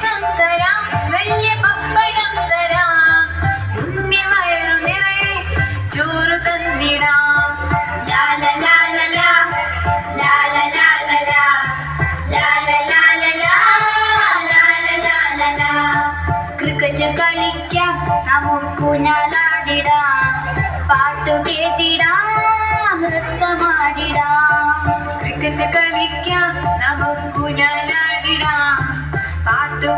പായസം തരാം, വലിയ പപ്പടം തരാം, ഉണ്ണി വയറു നിറയെ ചോറ് തന്നിടാം. ലാല ലാല ലാ, ലാല ലാല ലാ, ലാല ലാല ലാ, ലാല ലാല ലാ. ക്രിക്കറ്റ് കളിക്കാം, നമുക്കുഞ്ഞാലാടിടാം, പാട്ടു കേട്ടിടാം, നൃത്തമാടിടാം. ക്രിക്കറ്റ് കളിക്കാം, നമുക്കുഞ്ഞാലാടിടാം, പാട്ടു